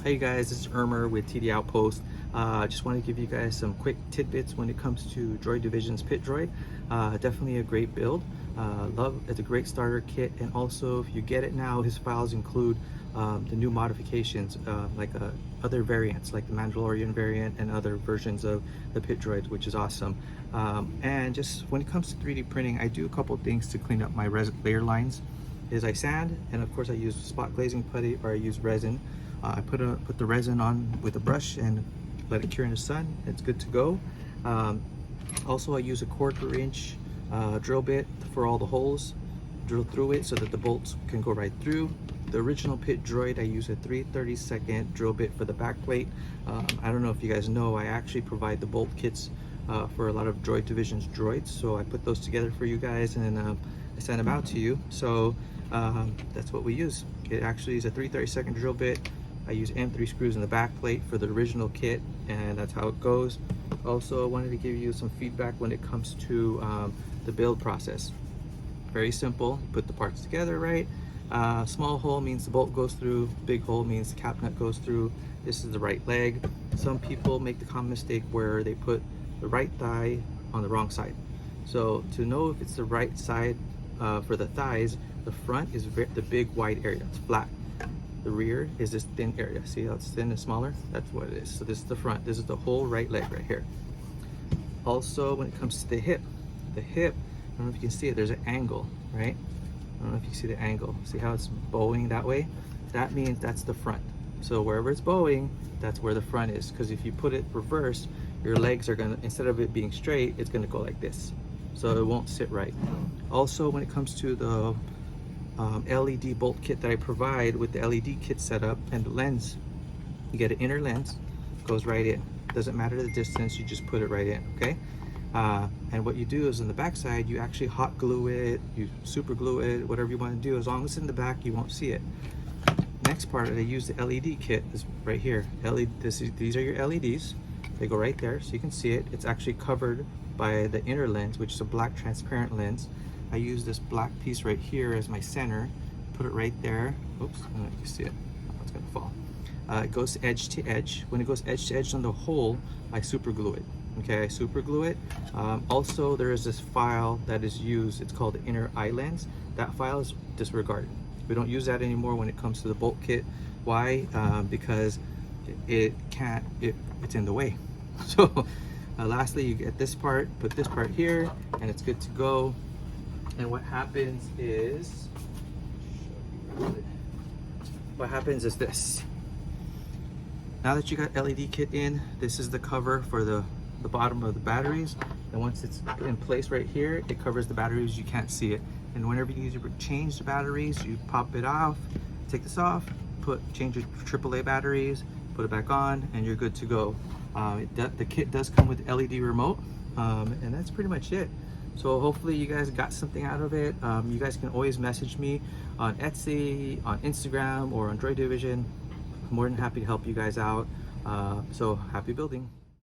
Hey guys, this is Ermer with TD Outpost. Just want to give you guys some quick tidbits when it comes to Droid Division's Pit Droid. Definitely a great build. It's a great starter kit, and also if you get it now, his files include the new modifications like other variants like the Mandalorian variant and other versions of the Pit Droid, which is awesome. And just when it comes to 3D printing, I do a couple things to clean up my layer lines. I sand, and of course I use spot glazing putty, or I use resin. I put the resin on with a brush and let it cure in the sun. It's good to go. Also, I use a 1/4 inch drill bit for all the holes. Drill through it so that the bolts can go right through. The original Pit Droid, I use a 3/32 drill bit for the back plate. I don't know if you guys know, I actually provide the bolt kits for a lot of Droid Division's droids. So I put those together for you guys, and I send them out to you. So that's what we use. It actually is a 3/32 drill bit. I use M3 screws in the back plate for the original kit, and that's how it goes. Also, I wanted to give you some feedback when it comes to the build process. Very simple. Put the parts together, right? Small hole means the bolt goes through, big hole means the cap nut goes through. This is the right leg. Some people make the common mistake where they put the right thigh on the wrong side. So to know if it's the right side for the thighs, the front is the big wide area, it's flat. The rear is this thin area. See how it's thin and smaller? That's what it is. So this is the front. This is the whole right leg right here. Also, when it comes to the hip, I don't know if you can see it, there's an angle, right? I don't know if you can see the angle. See how it's bowing that way? That means that's the front. So wherever it's bowing, that's where the front is. Because if you put it reverse, your legs are gonna, instead of it being straight, it's gonna go like this. So it won't sit right. Also, when it comes to the LED bolt kit that I provide with the LED kit setup and the lens, you get an inner lens, goes right in. Doesn't matter the distance, you just put it right in, okay? And what you do is in the back side, you actually hot glue it, you super glue it, whatever you want to do. As long as it's in the back, you won't see it. Next part, I use the LED kit is right here. These are your LEDs. They go right there, so you can see it. It's actually covered by the inner lens, which is a black transparent lens. I use this black piece right here as my center. Put it right there. Oops, I don't know if you can see it. Oh, it's gonna fall. It goes edge to edge. When it goes edge to edge on the hole, I super glue it. Okay, I super glue it. Also, there is this file that is used. It's called the inner eye lens. That file is disregarded. We don't use that anymore when it comes to the bolt kit. Why? Because it's in the way. So lastly, you get this part, put this part here, and it's good to go. And what happens is this. Now that you got LED kit in, this is the cover for the bottom of the batteries. And once it's in place right here, it covers the batteries. You can't see it. And whenever you need to change the batteries, you pop it off, take this off, change your AAA batteries, put it back on, and you're good to go. The kit does come with LED remote, and that's pretty much it. So hopefully you guys got something out of it. You guys can always message me on Etsy, on Instagram, or on Droid Division. I'm more than happy to help you guys out. So happy building.